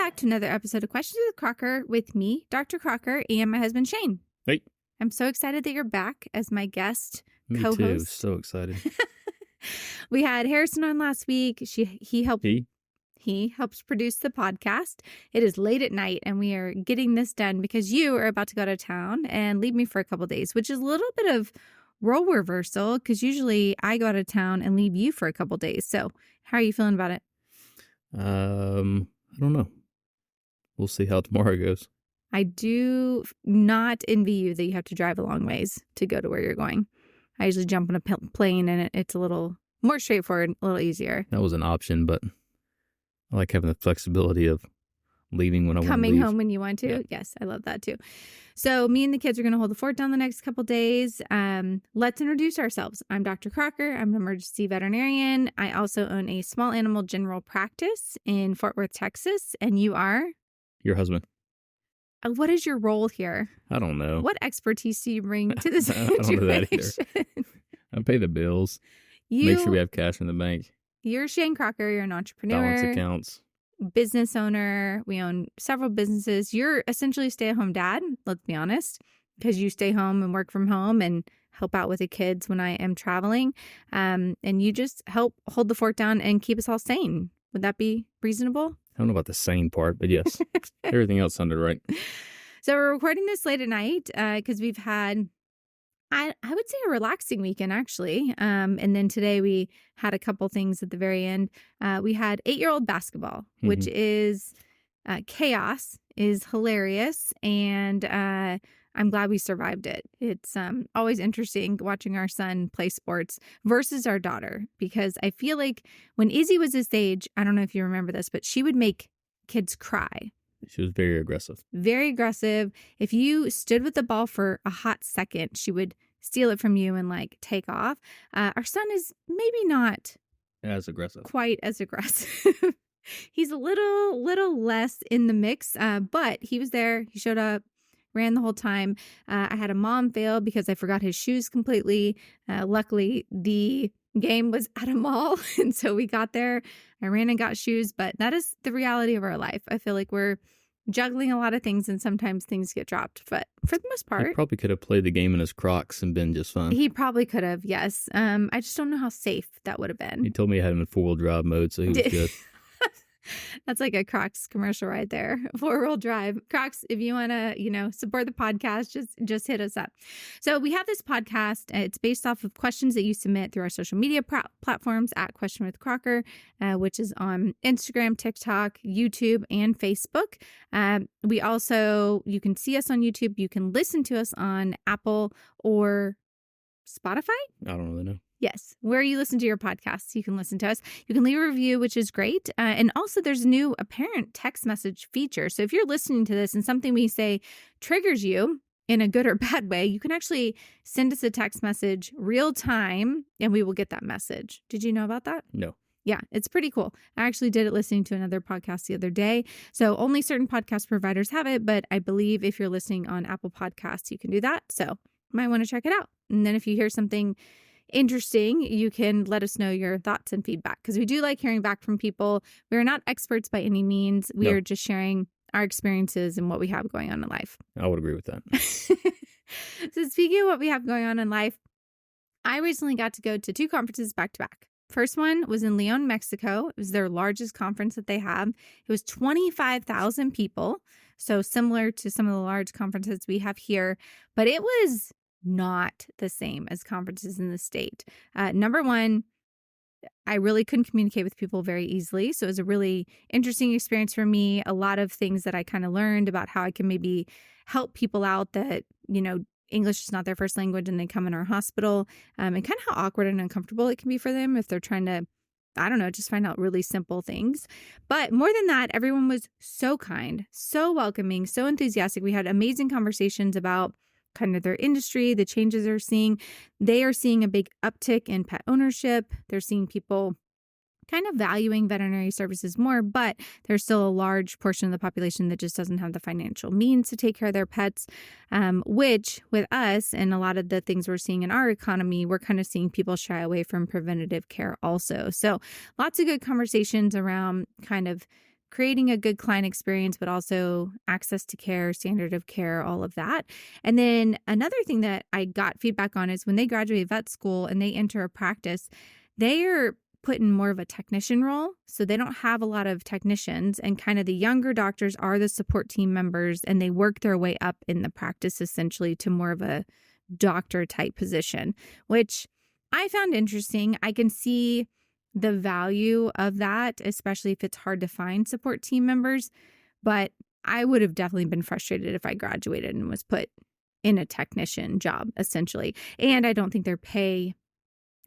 back to another episode of Questions with Crocker with me, Dr. Crocker, and my husband, Shane. Hey. I'm so excited that you're back as my guest co-host. Me too. So excited. We had Harrison on last week. He helps produce the podcast. It is late at night, and we are getting this done because you are about to go to town and leave me for a couple days, which is a little bit of role reversal because usually I go out of town and leave you for a couple days. So how are you feeling about it? I don't know. We'll see how tomorrow goes. I do not envy you that you have to drive a long ways to go to where you're going. I usually jump on a plane and it's a little more straightforward, a little easier. That was an option, but I like having the flexibility of leaving when I want to leave. Coming home when you want to. Yeah. Yes, I love that too. So me and the kids are going to hold the fort down the next couple days. Let's introduce ourselves. I'm Dr. Crocker. I'm an emergency veterinarian. I also own a small animal general practice in Fort Worth, Texas. And you are? Your husband. What is your role here? I don't know. What expertise do you bring to this situation? I don't know that either. I pay the bills. Make sure we have cash in the bank. You're Shane Crocker. You're an entrepreneur. Balance accounts. Business owner. We own several businesses. You're essentially a stay-at-home dad, let's be honest, because you stay home and work from home and help out with the kids when I am traveling. And you just help hold the fort down and keep us all sane. Would that be reasonable? I don't know about the sane part, but yes, everything else sounded right. So we're recording this late at night because we've had, I would say, a relaxing weekend, actually. And then today we had a couple things at the very end. We had 8-year-old basketball, which is chaos, is hilarious. And I'm glad we survived it. It's always interesting watching our son play sports versus our daughter, because I feel like when Izzy was this age, I don't know if you remember this, but she would make kids cry. She was very aggressive. Very aggressive. If you stood with the ball for a hot second, she would steal it from you and take off. Our son is maybe not as aggressive. Quite as aggressive. He's a little less in the mix, but he was there. He showed up, ran the whole time. I had a mom fail because I forgot his shoes completely. Luckily, the game was at a mall, and so we got there. I ran and got shoes, but that is the reality of our life. I feel like we're juggling a lot of things, and sometimes things get dropped, but for the most part. He probably could have played the game in his Crocs and been just fine. He probably could have, yes. I just don't know how safe that would have been. He told me he had him in 4-wheel drive mode, so he was good. That's like a Crocs commercial right there. 4-wheel drive. Crocs, if you want to, support the podcast, just hit us up. So we have this podcast. It's based off of questions that you submit through our social media platforms at Question with Crocker, which is on Instagram, TikTok, YouTube, and Facebook. We also, you can see us on YouTube. You can listen to us on Apple or Spotify. I don't really know. Yes. Where you listen to your podcasts, you can listen to us. You can leave a review, which is great. And also there's a new apparent text message feature. So if you're listening to this and something we say triggers you in a good or bad way, you can actually send us a text message real time and we will get that message. Did you know about that? No. Yeah, it's pretty cool. I actually did it listening to another podcast the other day. So only certain podcast providers have it, but I believe if you're listening on Apple Podcasts, you can do that. So you might want to check it out. And then if you hear something interesting, you can let us know your thoughts and feedback, because we do like hearing back from people. We are not experts by any means. We are just sharing our experiences and what we have going on in life. I would agree with that. So speaking of what we have going on in life, I recently got to go to 2 conferences back to back. First one was in León, Mexico. It was their largest conference that they have. It was 25,000 people. So similar to some of the large conferences we have here, but it was not the same as conferences in the state. Number one, I really couldn't communicate with people very easily. So it was a really interesting experience for me. A lot of things that I kind of learned about how I can maybe help people out that, English is not their first language and they come in our hospital, and kind of how awkward and uncomfortable it can be for them if they're trying to, just find out really simple things. But more than that, everyone was so kind, so welcoming, so enthusiastic. We had amazing conversations about kind of their industry, the changes they're seeing. They are seeing a big uptick in pet ownership. They're seeing people kind of valuing veterinary services more, but there's still a large portion of the population that just doesn't have the financial means to take care of their pets, which with us and a lot of the things we're seeing in our economy, we're kind of seeing people shy away from preventative care also. So lots of good conversations around kind of creating a good client experience, but also access to care, standard of care, all of that. And then another thing that I got feedback on is when they graduate vet school and they enter a practice, they are put in more of a technician role. So they don't have a lot of technicians, and kind of the younger doctors are the support team members, and they work their way up in the practice essentially to more of a doctor type position, which I found interesting. I can see the value of that, especially if it's hard to find support team members. But I would have definitely been frustrated if I graduated and was put in a technician job, essentially. And I don't think their pay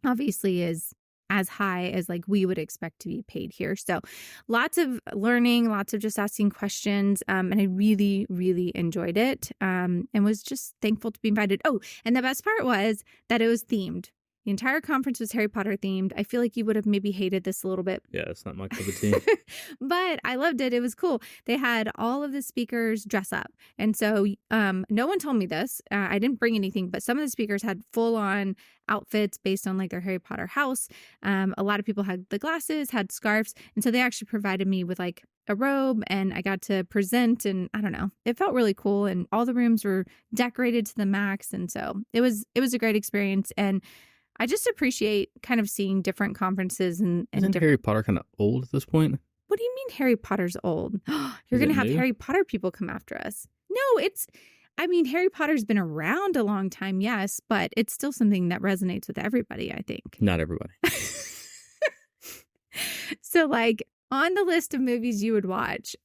obviously is as high as like we would expect to be paid here. So lots of learning, lots of just asking questions. And I really, really enjoyed it, and was just thankful to be invited. Oh, and the best part was that it was themed. The entire conference was Harry Potter themed. I feel like you would have maybe hated this a little bit. Yeah, it's not my cup of tea. But I loved it. It was cool. They had all of the speakers dress up. And so no one told me this. I didn't bring anything, but some of the speakers had full on outfits based on like their Harry Potter house. A lot of people had the glasses, had scarves. And so they actually provided me with like a robe, and I got to present, and I don't know, it felt really cool. And all the rooms were decorated to the max. And so it was a great experience. And I just appreciate kind of seeing different conferences and Isn't Harry Potter kind of old at this point? What do you mean Harry Potter's old? You're going to have new? Harry Potter people come after us. No, Harry Potter's been around a long time, yes, but it's still something that resonates with everybody, I think. Not everybody. So like on the list of movies you would watch,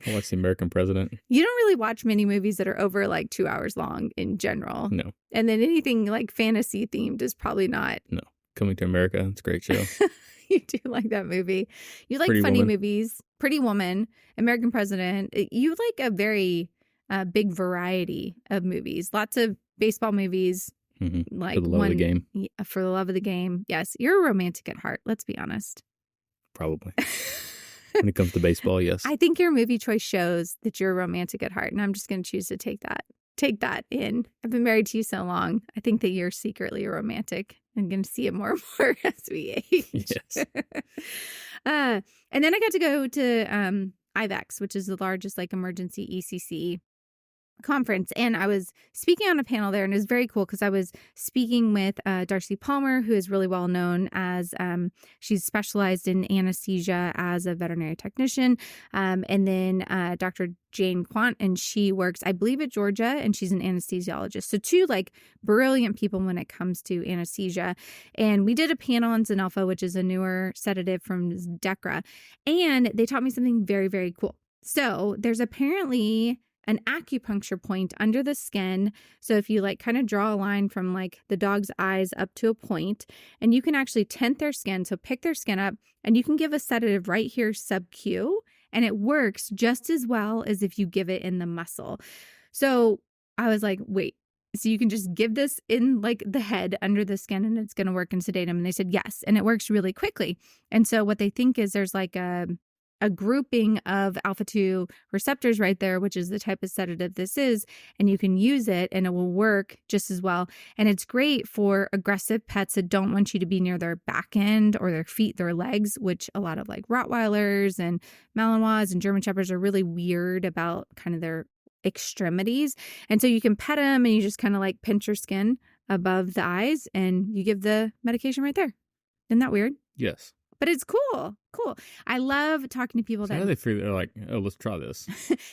I watched The American President. you don't really watch many movies that are over like 2 hours long in general. No. And then anything like fantasy themed is probably not. No. Coming to America. It's a great show. You do like that movie. You like Pretty funny Woman. movies. Pretty Woman, American President. You like a very big variety of movies. Lots of baseball movies. Mm-hmm. Like For the love of the game. Yeah, for the love of the game. Yes, you're a romantic at heart. Let's be honest. Probably. When it comes to baseball, yes. I think your movie choice shows that you're a romantic at heart, and I'm just going to choose to take that in. I've been married to you so long. I think that you're secretly a romantic. I'm going to see it more and more as we age. Yes. And then I got to go to IVEX, which is the largest like emergency ECC conference, and I was speaking on a panel there, and it was very cool because I was speaking with Darcy Palmer, who is really well known as she's specialized in anesthesia as a veterinary technician, and then Dr. Jane Quant, and she works, I believe, at Georgia, and she's an anesthesiologist. So two like brilliant people when it comes to anesthesia. And we did a panel on Xenalpha, which is a newer sedative from Decra, and they taught me something very, very cool. So there's apparently an acupuncture point under the skin. So if you like kind of draw a line from like the dog's eyes up to a point, and you can actually tent their skin. So pick their skin up, and you can give a sedative right here sub-Q, and it works just as well as if you give it in the muscle. So I was like, wait, so you can just give this in like the head under the skin and it's going to work in sedatum? And they said yes, and it works really quickly. And so what they think is there's like a grouping of alpha-2 receptors right there, which is the type of sedative this is, and you can use it and it will work just as well. And it's great for aggressive pets that don't want you to be near their back end or their feet, their legs, which a lot of like Rottweilers and Malinois and German Shepherds are really weird about kind of their extremities. And so you can pet them and you just kind of like pinch your skin above the eyes and you give the medication right there. Isn't that weird? Yes. But it's cool. Cool. I love talking to people So how do they figure they're like, oh, let's try this?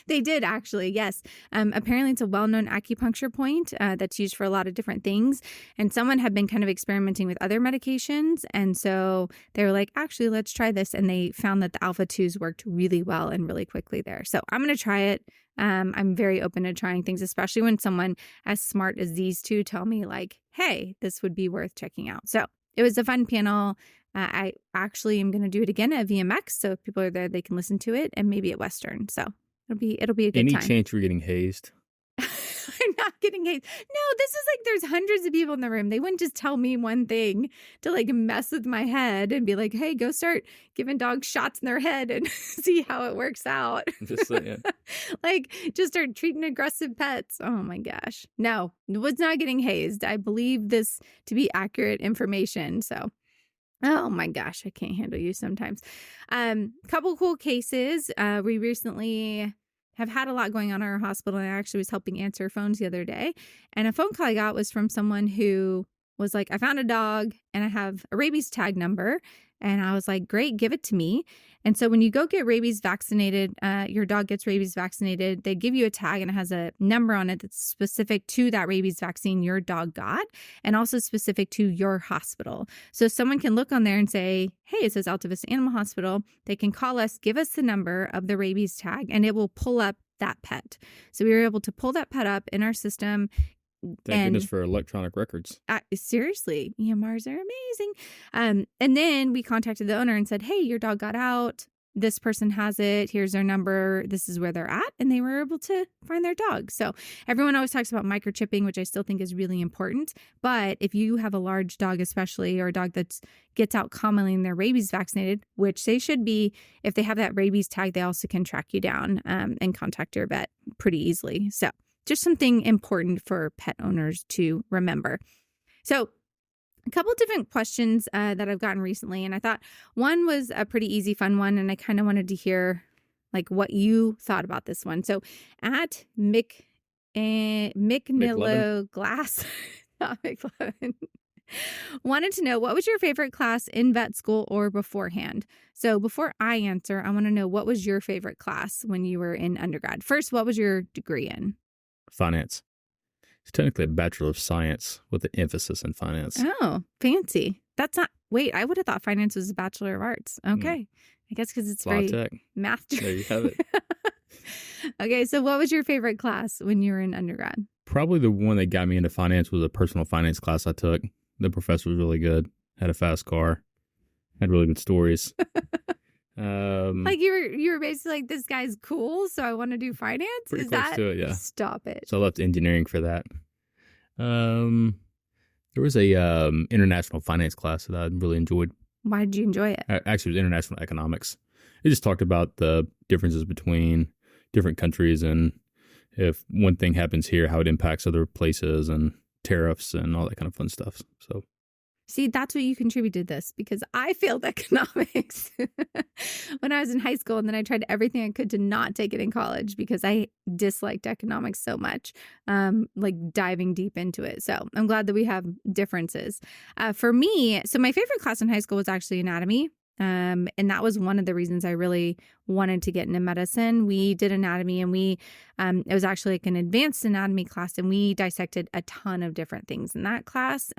They did actually, yes. Apparently it's a well-known acupuncture point that's used for a lot of different things. And someone had been kind of experimenting with other medications. And so they were like, actually, let's try this. And they found that the alpha-2s worked really well and really quickly there. So I'm going to try it. I'm very open to trying things, especially when someone as smart as these two tell me like, hey, this would be worth checking out. So it was a fun panel. I actually am going to do it again at VMX. So if people are there, they can listen to it, and maybe at Western. So it'll be a good time. Any chance you're getting hazed? I'm not getting hazed. No, this is like there's hundreds of people in the room. They wouldn't just tell me one thing to like mess with my head and be like, hey, go start giving dogs shots in their head and see how it works out. Just saying. Like just start treating aggressive pets. Oh my gosh. No, was not getting hazed. I believe this to be accurate information. So Oh my gosh, I can't handle you sometimes. Couple cool cases. We recently have had a lot going on in our hospital, and I actually was helping answer phones the other day. And a phone call I got was from someone who was like, I found a dog and I have a rabies tag number. And I was like, great, give it to me. And so when you go get rabies vaccinated, your dog gets rabies vaccinated, they give you a tag and it has a number on it that's specific to that rabies vaccine your dog got and also specific to your hospital. So someone can look on there and say, hey, it says Alta Vista Animal Hospital. They can call us, give us the number of the rabies tag, and it will pull up that pet. So we were able to pull that pet up in our system. Thank goodness for electronic records. Seriously, EMRs are amazing. And then we contacted the owner and said, hey, your dog got out. This person has it. Here's their number. This is where they're at. And they were able to find their dog. So everyone always talks about microchipping, which I still think is really important. But if you have a large dog, especially, or a dog that gets out commonly and they're rabies vaccinated, which they should be, if they have that rabies tag, they also can track you down and contact your vet pretty easily. So just something important for pet owners to remember. So a couple different questions that I've gotten recently, and I thought one was a pretty easy, fun one, and I kind of wanted to hear like what you thought about this one. So at McNillo Glass, not McLovin, wanted to know, what was your favorite class in vet school or beforehand? So before I answer, I want to know, what was your favorite class when you were in undergrad? First, what was your degree in? Finance. It's technically a Bachelor of Science with an emphasis in finance. Oh, fancy. That's not, wait, I would have thought finance was a Bachelor of Arts. Okay. I guess because it's very tech. Math. There you have it. Okay, so what was your favorite class when you were in undergrad? Probably the one that got me into finance was a personal finance class I took. The professor was really good, had a fast car, had really good stories. Like you were basically like, this guy's cool, so I want to do finance. Pretty close to it, yeah. Stop it. So I left engineering for that. There was a international finance class that I really enjoyed. Why did you enjoy it? Actually, it was international economics. It just talked about the differences between different countries and if one thing happens here, how it impacts other places and tariffs and all that kind of fun stuff. So. See, that's what you contributed this, because I failed economics when I was in high school. And then I tried everything I could to not take it in college because I disliked economics so much, like diving deep into it. So I'm glad that we have differences. For me, so my favorite class in high school was actually anatomy. And that was one of the reasons I really wanted to get into medicine. We did anatomy and it was actually like an advanced anatomy class, and we dissected a ton of different things in that class.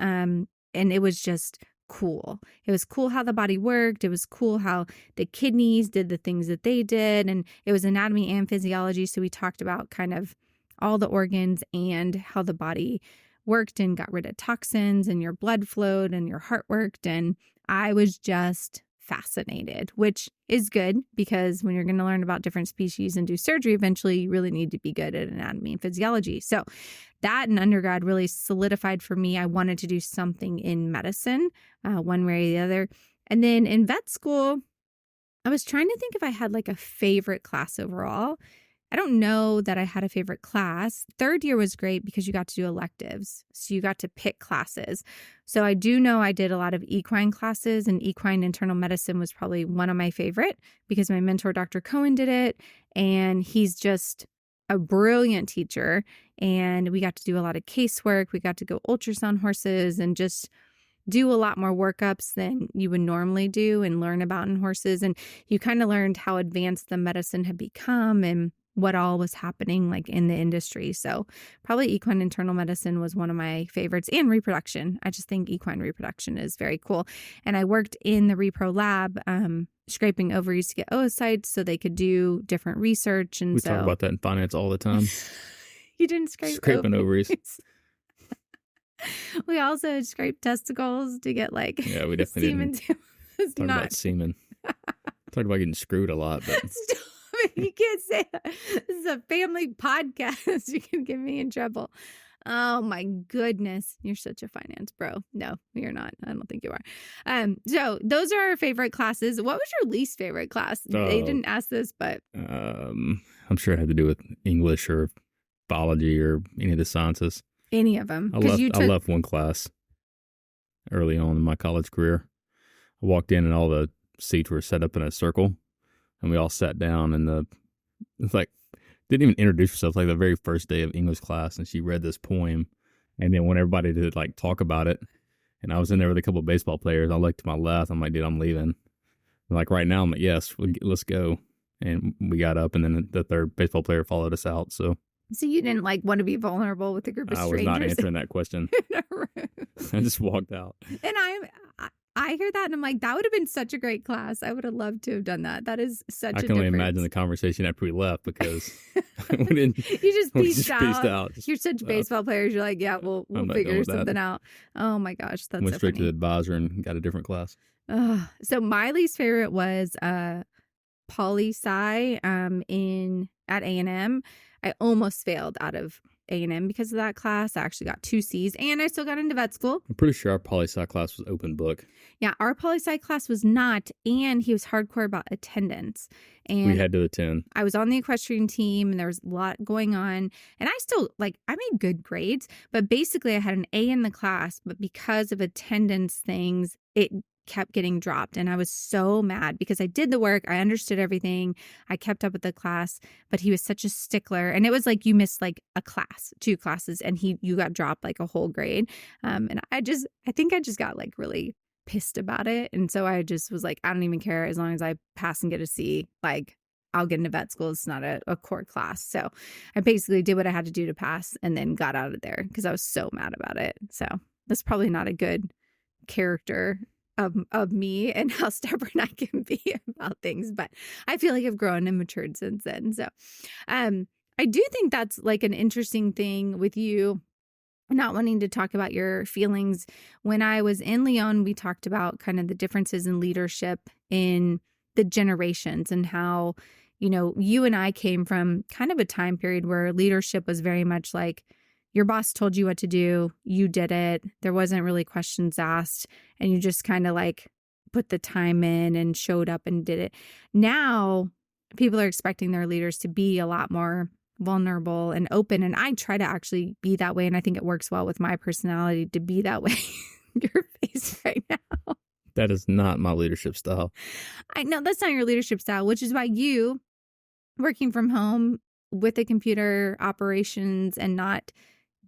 And it was just cool. It was cool how the body worked. It was cool how the kidneys did the things that they did. And it was anatomy and physiology. So we talked about kind of all the organs and how the body worked and got rid of toxins, and your blood flowed and your heart worked. And I was just fascinated, which is good because when you're going to learn about different species and do surgery, eventually you really need to be good at anatomy and physiology. So that in undergrad really solidified for me. I wanted to do something in medicine, one way or the other. And then in vet school, I was trying to think if I had like a favorite class overall. I don't know that I had a favorite class. Third year was great because you got to do electives. So you got to pick classes. So I do know I did a lot of equine classes, and equine internal medicine was probably one of my favorite because my mentor, Dr. Cohen, did it. And he's just a brilliant teacher. And we got to do a lot of casework. We got to go ultrasound horses and just do a lot more workups than you would normally do and learn about in horses. And you kind of learned how advanced the medicine had become and what all was happening like in the industry. So probably equine internal medicine was one of my favorites, and reproduction. I just think equine reproduction is very cool. And I worked in the repro lab, scraping ovaries to get oocytes so they could do different research. And we talk about that in finance all the time. You didn't scraping ovaries. We also scraped testicles to get like we definitely semen. Talk about semen. Talked about getting screwed a lot, but Stop it. You can't say that. This is a family podcast. You can get me in trouble. Oh my goodness. You're such a finance bro. No, you're not. I don't think you are. So those are our favorite classes. What was your least favorite class? They didn't ask this, but I'm sure it had to do with English or biology or any of the sciences. Any of them. I left one class early on in my college career. I walked in and all the seats were set up in a circle, and we all sat down, and it's like, didn't even introduce herself, like the very first day of English class, and she read this poem, and then want everybody to like talk about it. And I was in there with a couple of baseball players. I looked to my left. I'm like, dude, I'm leaving. And like right now, I'm like, yes, let's go. And we got up, and then the third baseball player followed us out. So you didn't like want to be vulnerable with a group of strangers? I was not answering that question. I just walked out. And I hear that and I'm like, that would have been such a great class. I would have loved to have done that. That is such a difference. I can only imagine the conversation after we left because you just peaced out. You're such baseball players. You're like, yeah, we'll figure something out. Oh my gosh, that's went so straight funny. to the advisor and got a different class. So my least favorite was poli-sci at A&M. I almost failed out of A&M because of that class. I actually got 2 C's and I still got into vet school. I'm pretty sure our poli-sci class was open book. Yeah, our poli-sci class was not, and he was hardcore about attendance. And we had to attend. I was on the equestrian team and there was a lot going on. And I still, I made good grades, but basically I had an A in the class, but because of attendance things, it kept getting dropped. And I was so mad because I did the work. I understood everything. I kept up with the class, but he was such a stickler. And it was like you missed like a class, 2 classes, and you got dropped like a whole grade. And I think I just got like really pissed about it. And so I just was like, I don't even care as long as I pass and get a C. Like, I'll get into vet school. It's not a core class. So I basically did what I had to do to pass and then got out of there because I was so mad about it. So that's probably not a good character of me and how stubborn I can be about things, but I feel like I've grown and matured since then. So I do think that's like an interesting thing with you not wanting to talk about your feelings. When I was in Lyon, we talked about kind of the differences in leadership in the generations and how, you and I came from kind of a time period where leadership was very much like your boss told you what to do, you did it. There wasn't really questions asked, and you just kind of like put the time in and showed up and did it. Now, people are expecting their leaders to be a lot more vulnerable and open, and I try to actually be that way, and I think it works well with my personality to be that way. Your face right now. That is not my leadership style. I know that's not your leadership style, which is why you, working from home with the computer operations and not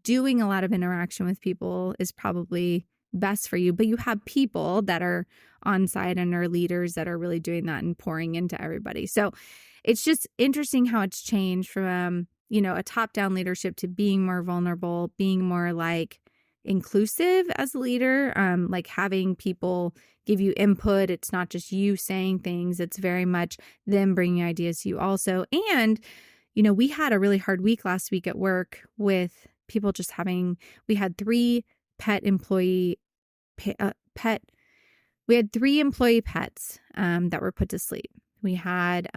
doing a lot of interaction with people is probably best for you. But you have people that are on site and are leaders that are really doing that and pouring into everybody. So it's just interesting how it's changed from, a top-down leadership to being more vulnerable, being more like inclusive as a leader, like having people give you input. It's not just you saying things. It's very much them bringing ideas to you also. And, we had a really hard week last week at work with people just we had 3 employee pets that were put to sleep. We had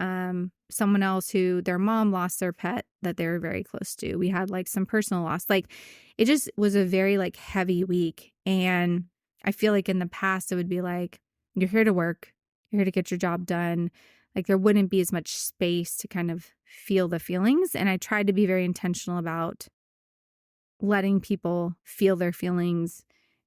someone else who their mom lost their pet that they were very close to. We had like some personal loss. Like it just was a very like heavy week. And I feel like in the past it would be like, you're here to work, you're here to get your job done. Like there wouldn't be as much space to kind of feel the feelings. And I tried to be very intentional about letting people feel their feelings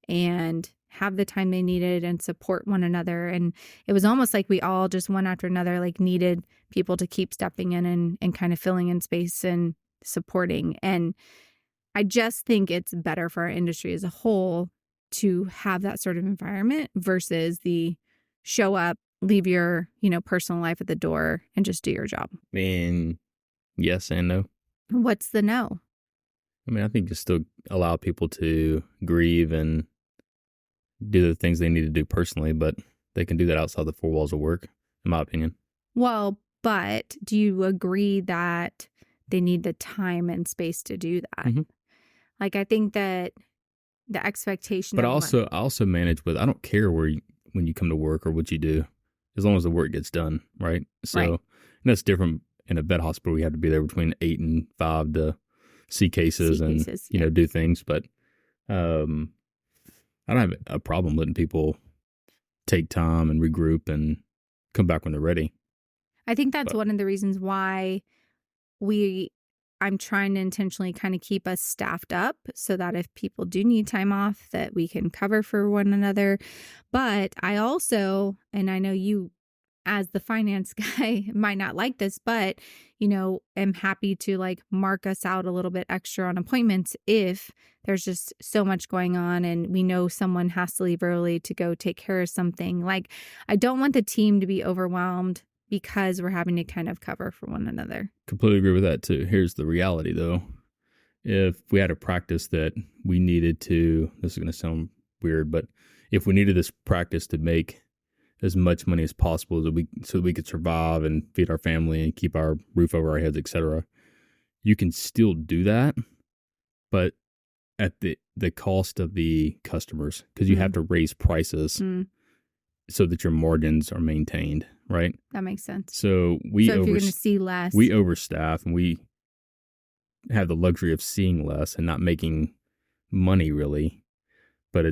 and have the time they needed and support one another. And it was almost like we all just one after another, like needed people to keep stepping in and kind of filling in space and supporting. And I just think it's better for our industry as a whole to have that sort of environment versus the show up, leave your, personal life at the door and just do your job. I mean, yes and no. What's the no? I think just still allow people to grieve and do the things they need to do personally, but they can do that outside the 4 walls of work, in my opinion. Well, but do you agree that they need the time and space to do that? Mm-hmm. Like, I think that the expectation. But I also manage with, I don't care when you come to work or what you do, as long as the work gets done, right? So right. And that's different in a vet hospital. We have to be there between 8 and 5 to see cases and do things. But I don't have a problem letting people take time and regroup and come back when they're ready. I think that's one of the reasons why we I'm trying to intentionally kind of keep us staffed up so that if people do need time off, that we can cover for one another. But I also, and I know you as the finance guy might not like this, but, am happy to like mark us out a little bit extra on appointments if there's just so much going on and we know someone has to leave early to go take care of something. Like, I don't want the team to be overwhelmed because we're having to kind of cover for one another. Completely agree with that too. Here's the reality though. If we had a practice that we needed to, this is going to sound weird, but if we needed this practice to make as much money as possible so that we could survive and feed our family and keep our roof over our heads, etc., you can still do that, but at the cost of the customers, because you have to raise prices so that your margins are maintained, right? That makes sense. So if you're going to see less, we overstaff and we have the luxury of seeing less and not making money really, but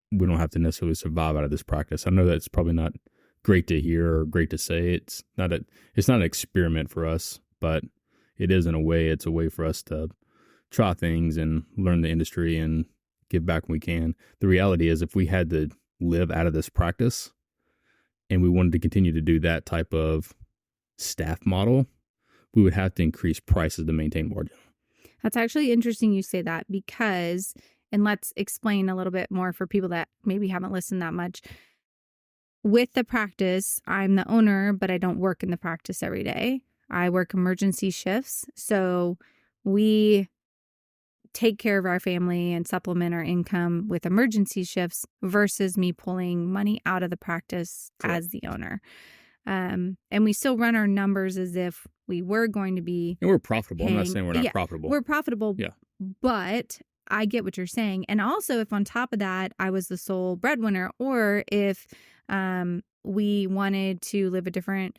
we don't have to necessarily survive out of this practice. I know that's probably not great to hear or great to say. It's not an experiment for us, but it is in a way. It's a way for us to try things and learn the industry and give back when we can. The reality is if we had to live out of this practice and we wanted to continue to do that type of staff model, we would have to increase prices to maintain margin. That's actually interesting you say that because, and let's explain a little bit more for people that maybe haven't listened that much. With the practice, I'm the owner, but I don't work in the practice every day. I work emergency shifts. So we take care of our family and supplement our income with emergency shifts versus me pulling money out of the practice as the owner. And we still run our numbers as if we were going to be. And we're profitable. I'm not saying we're not profitable. We're profitable. Yeah. But I get what you're saying. And also if on top of that, I was the sole breadwinner, or if we wanted to live a different,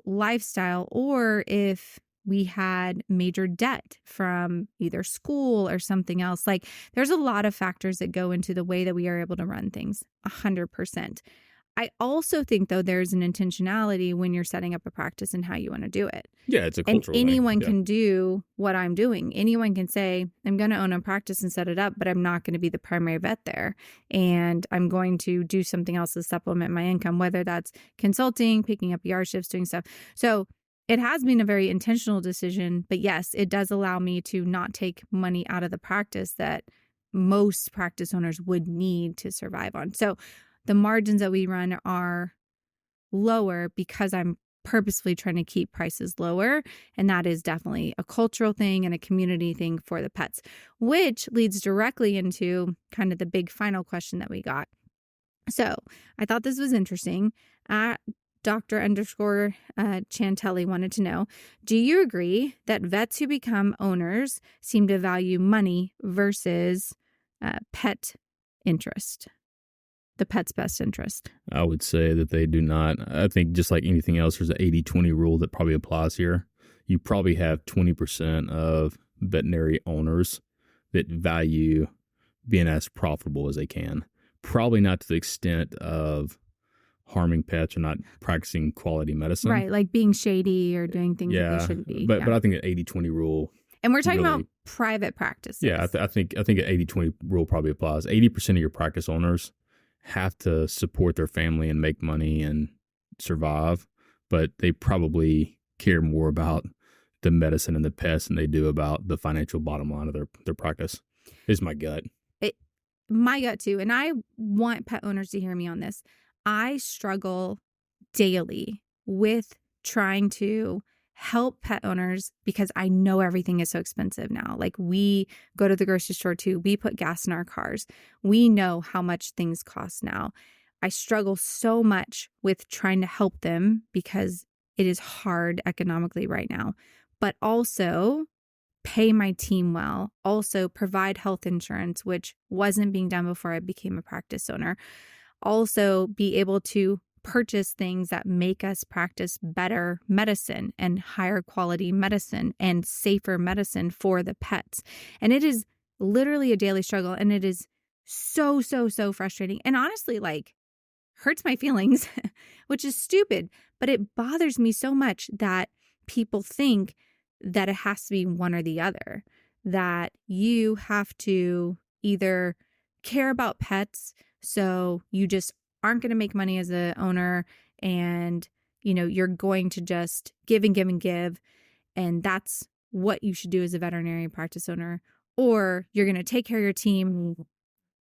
lifestyle, or if we had major debt from either school or something else, like there's a lot of factors that go into the way that we are able to run things 100%. I also think, though, there's an intentionality when you're setting up a practice and how you want to do it. Yeah, it's a cultural thing. Anyone can do what I'm doing. Anyone can say, I'm going to own a practice and set it up, but I'm not going to be the primary vet there. And I'm going to do something else to supplement my income, whether that's consulting, picking up yard shifts, doing stuff. So it has been a very intentional decision. But yes, it does allow me to not take money out of the practice that most practice owners would need to survive on. So the margins that we run are lower because I'm purposefully trying to keep prices lower. And that is definitely a cultural thing and a community thing for the pets, which leads directly into kind of the big final question that we got. So I thought this was interesting. Dr_Chantelli wanted to know, do you agree that vets who become owners seem to value money versus pet interest? The pet's best interest? I would say that they do not. I think just like anything else, there's an 80-20 rule that probably applies here. You probably have 20% of veterinary owners that value being as profitable as they can. Probably not to the extent of harming pets or not practicing quality medicine. Right, like being shady or doing things that they shouldn't be. But I think an 80-20 rule. And we're talking about private practices. Yeah, I think an 80-20 rule probably applies. 80% of your practice owners have to support their family and make money and survive, but they probably care more about the medicine and the pests than they do about the financial bottom line of their practice. Is my gut. My gut too. And I want pet owners to hear me on this. I struggle daily with trying to help pet owners because I know everything is so expensive now. Like we go to the grocery store too. We put gas in our cars. We know how much things cost now. I struggle so much with trying to help them because it is hard economically right now, but also pay my team well, also provide health insurance, which wasn't being done before I became a practice owner. Also be able to purchase things that make us practice better medicine and higher quality medicine and safer medicine for the pets. And it is literally a daily struggle. And it is so frustrating. And honestly, like hurts my feelings, which is stupid, but it bothers me so much that people think that it has to be one or the other, that you have to either care about pets, so you just aren't going to make money as a owner, and you're going to just give and give and give, and that's what you should do as a veterinary practice owner. Or you're going to take care of your team.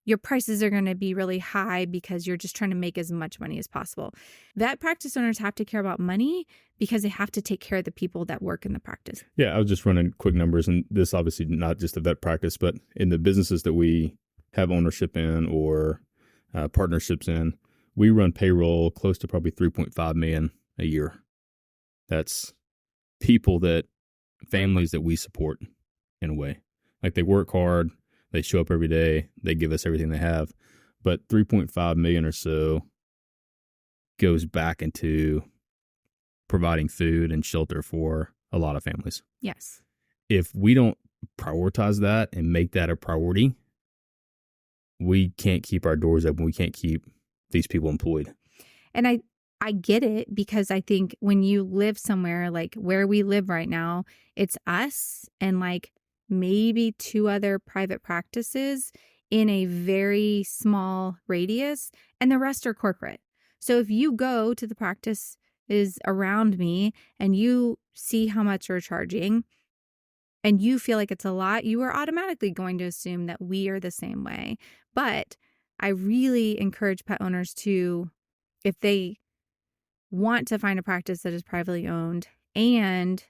Your prices are going to be really high because you're just trying to make as much money as possible. Vet practice owners have to care about money because they have to take care of the people that work in the practice. Yeah, I was just running quick numbers, and this obviously not just a vet practice, but in the businesses that we have ownership in or partnerships in, we run payroll close to probably $3.5 million a year. That's families that we support in a way. Like, they work hard, they show up every day, they give us everything they have, but 3.5 million or so goes back into providing food and shelter for a lot of families. Yes. If we don't prioritize that and make that a priority, we can't keep our doors open. We can't keep these people employed. And I get it, because I think when you live somewhere like where we live right now, it's us and like maybe 2 other private practices in a very small radius, and the rest are corporate. So if you go to the practices around me and you see how much we're charging and you feel like it's a lot, you are automatically going to assume that we are the same way. But I really encourage pet owners to, if they want to find a practice that is privately owned and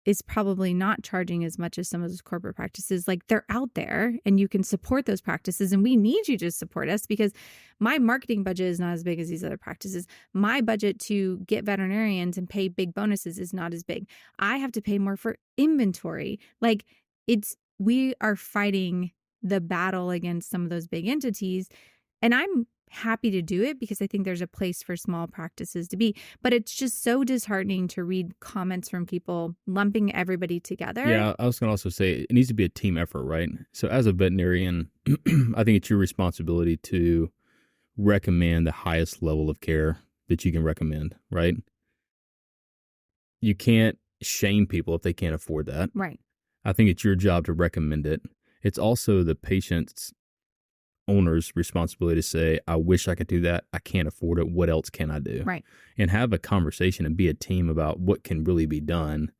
is probably not charging as much as some of those corporate practices, like, they're out there and you can support those practices, and we need you to support us, because my marketing budget is not as big as these other practices. My budget to get veterinarians and pay big bonuses is not as big. I have to pay more for inventory. Like, we are fighting the battle against some of those big entities, and I'm happy to do it because I think there's a place for small practices to be. But it's just so disheartening to read comments from people lumping everybody together. Yeah, I was going to also say it needs to be a team effort, right? So as a veterinarian, I think it's your responsibility to recommend the highest level of care that you can recommend, right? You can't shame people if they can't afford that. Right. I think it's your job to recommend it. It's also the patient's owner's responsibility to say, I wish I could do that. I can't afford it. What else can I do? Right. And have a conversation and be a team about what can really be done.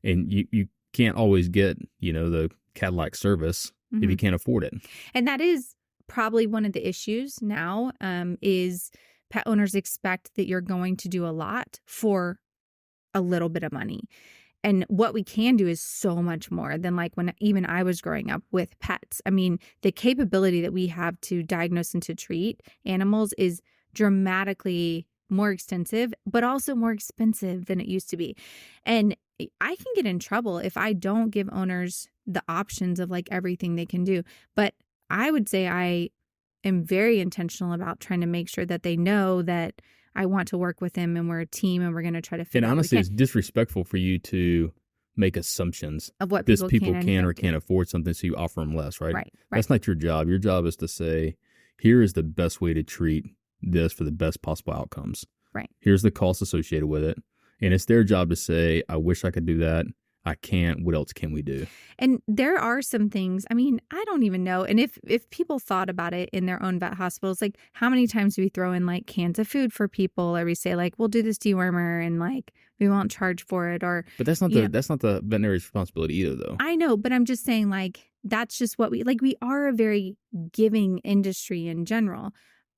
And you can't always get, the Cadillac service if you can't afford it. And that is probably one of the issues now, is pet owners expect that you're going to do a lot for a little bit of money. And what we can do is so much more than like when even I was growing up with pets. I mean, the capability that we have to diagnose and to treat animals is dramatically more extensive, but also more expensive than it used to be. And I can get in trouble if I don't give owners the options of like everything they can do. But I would say I am very intentional about trying to make sure that they know that I want to work with them and we're a team and we're going to try to figure out. And honestly, it's disrespectful for you to make assumptions of what people can or can't afford something, so you offer them less, right? Right. That's not your job. Your job is to say, here is the best way to treat this for the best possible outcomes. Right. Here's the cost associated with it. And it's their job to say, I wish I could do that. I can't. What else can we do? And there are some things, I mean, I don't even know. And if people thought about it in their own vet hospitals, like how many times do we throw in like cans of food for people, or we say like, we'll do this dewormer and like we won't charge for it, or. But that's not the veterinarian's responsibility either, though. I know, but I'm just saying like that's just what we are a very giving industry in general.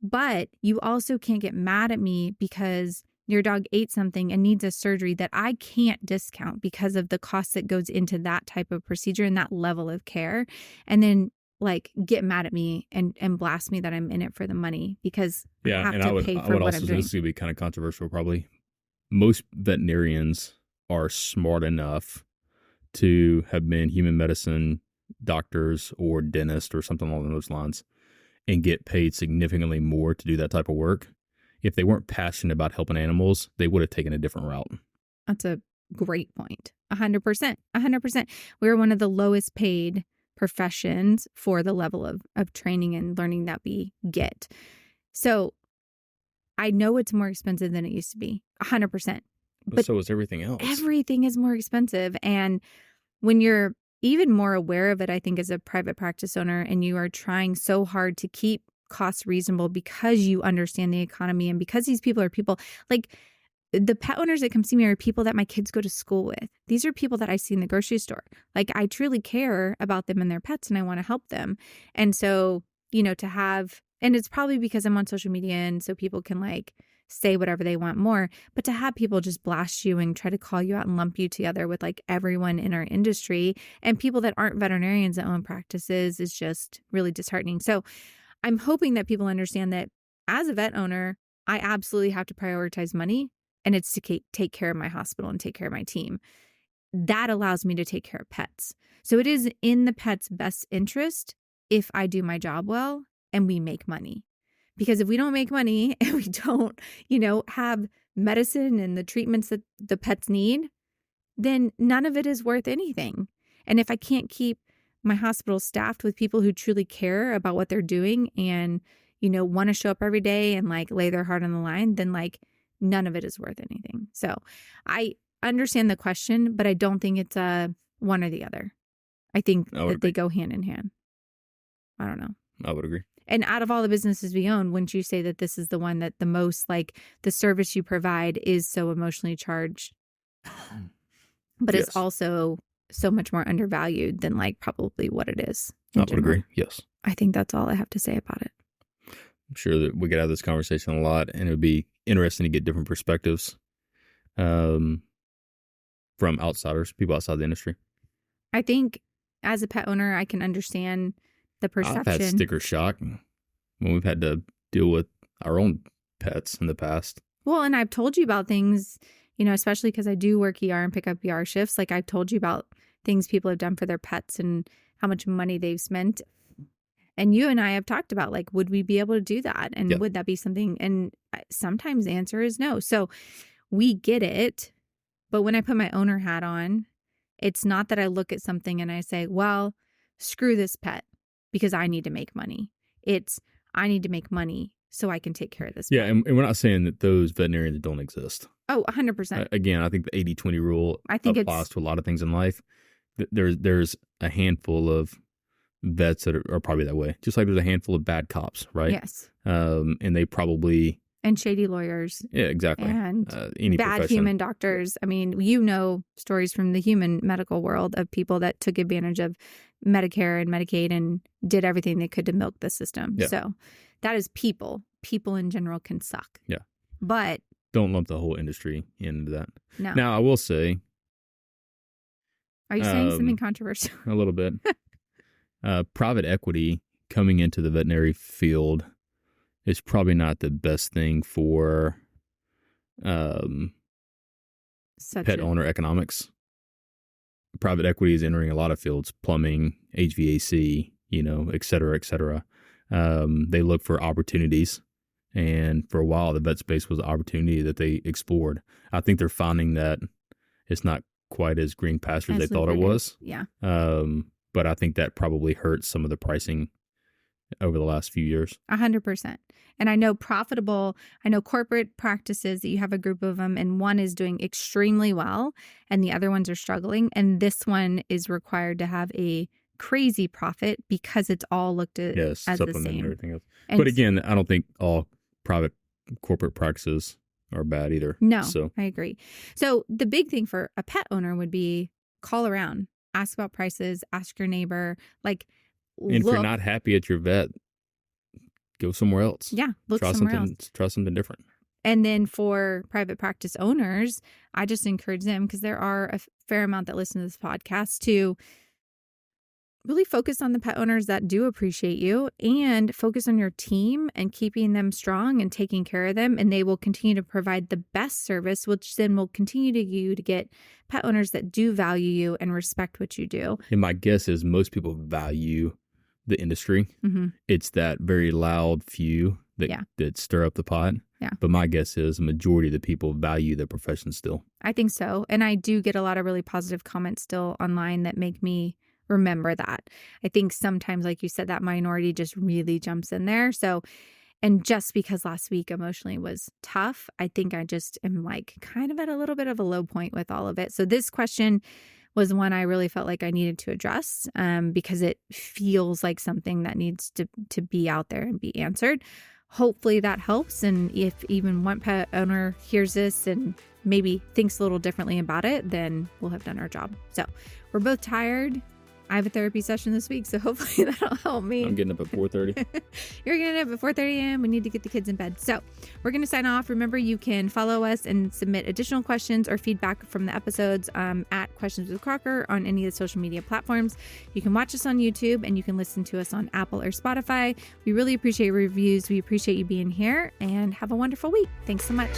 But you also can't get mad at me because your dog ate something and needs a surgery that I can't discount because of the cost that goes into that type of procedure and that level of care. And then like get mad at me and blast me that I'm in it for the money because I have to pay for what I'm doing. This is going to be kind of controversial probably. Most veterinarians are smart enough to have been human medicine doctors or dentists or something along those lines and get paid significantly more to do that type of work. If they weren't passionate about helping animals, they would have taken a different route. That's a great point. 100%. 100%. We're one of the lowest paid professions for the level of training and learning that we get. So I know it's more expensive than it used to be. 100%. But so is everything else. Everything is more expensive. And when you're even more aware of it, I think, as a private practice owner, and you are trying so hard to keep costs reasonable because you understand the economy and because these people are people like the pet owners that come see me are people that my kids go to school with. These are people that I see in the grocery store. Like, I truly care about them and their pets, and I want to help them. And so, to have, and it's probably because I'm on social media and so people can like say whatever they want more, but to have people just blast you and try to call you out and lump you together with like everyone in our industry and people that aren't veterinarians that own practices is just really disheartening. So I'm hoping that people understand that as a vet owner, I absolutely have to prioritize money, and it's to take care of my hospital and take care of my team. That allows me to take care of pets. So it is in the pet's best interest if I do my job well and we make money. Because if we don't make money and we don't, have medicine and the treatments that the pets need, then none of it is worth anything. And if I can't keep my hospital staffed with people who truly care about what they're doing and, want to show up every day and like lay their heart on the line, then like none of it is worth anything. So I understand the question, but I don't think it's a one or the other. I think that they go hand in hand. I don't know. I would agree. And out of all the businesses we own, wouldn't you say that this is the one that the most, like, the service you provide is so emotionally charged, but yes. it's also so much more undervalued than like probably what it is. I would agree. Yes. I think that's all I have to say about it. I'm sure that we could have this conversation a lot, and it would be interesting to get different perspectives from outsiders, people outside the industry. I think as a pet owner, I can understand the perception. I've had sticker shock when we've had to deal with our own pets in the past. Well, and I've told you about things, especially because I do work ER and pick up ER shifts. Like, I've told you about things people have done for their pets and how much money they've spent. And you and I have talked about, like, would we be able to do that? And would that be something? And sometimes the answer is no. So we get it. But when I put my owner hat on, it's not that I look at something and I say, well, screw this pet because I need to make money. It's I need to make money so I can take care of this pet. And we're not saying that those veterinarians don't exist. Oh, 100%. Again, I think the 80-20 rule applies to a lot of things in life. There's a handful of vets that are probably that way. Just like there's a handful of bad cops, right? Yes. And they probably... And shady lawyers. Yeah, exactly. And any bad profession. Human doctors. I mean, stories from the human medical world of people that took advantage of Medicare and Medicaid and did everything they could to milk the system. Yeah. So that is people. People in general can suck. Yeah. But... don't lump the whole industry into that. No. Now, I will say... Are you saying something controversial? A little bit. Private equity coming into the veterinary field is probably not the best thing for pet owner economics. Private equity is entering a lot of fields, plumbing, HVAC, et cetera, et cetera. They look for opportunities. And for a while, the vet space was an opportunity that they explored. I think they're finding that it's not quite as green pasture as they thought it was. Yeah. But I think that probably hurts some of the pricing over the last few years. 100%. And I know corporate practices that you have a group of them and one is doing extremely well and the other ones are struggling. And this one is required to have a crazy profit because it's all looked at as the same. And everything else. But again, I don't think all private corporate practices are bad either. No, I agree. So the big thing for a pet owner would be call around, ask about prices, ask your neighbor, and if you're not happy at your vet, go somewhere else. Yeah, look somewhere else. Try something different. And then for private practice owners, I just encourage them, because there are a fair amount that listen to this podcast, to really focus on the pet owners that do appreciate you and focus on your team and keeping them strong and taking care of them. And they will continue to provide the best service, which then will continue to get pet owners that do value you and respect what you do. And my guess is most people value the industry. Mm-hmm. It's that very loud few that stir up the pot. Yeah. But my guess is the majority of the people value the profession still. I think so. And I do get a lot of really positive comments still online that make me remember that. I think sometimes, like you said, that minority just really jumps in there. So And just because last week emotionally was tough, I think I just am like kind of at a little bit of a low point with all of it. So this question was one I really felt like I needed to address because it feels like something that needs to be out there and be answered. Hopefully that helps. And if even one pet owner hears this and maybe thinks a little differently about it, then we'll have done our job. So we're both tired. I have a therapy session this week, so hopefully that'll help me. I'm getting up at 4:30. You're getting up at 4:30 a.m. We need to get the kids in bed. So we're going to sign off. Remember, you can follow us and submit additional questions or feedback from the episodes at Questions with Crocker on any of the social media platforms. You can watch us on YouTube and you can listen to us on Apple or Spotify. We really appreciate your reviews. We appreciate you being here and have a wonderful week. Thanks so much.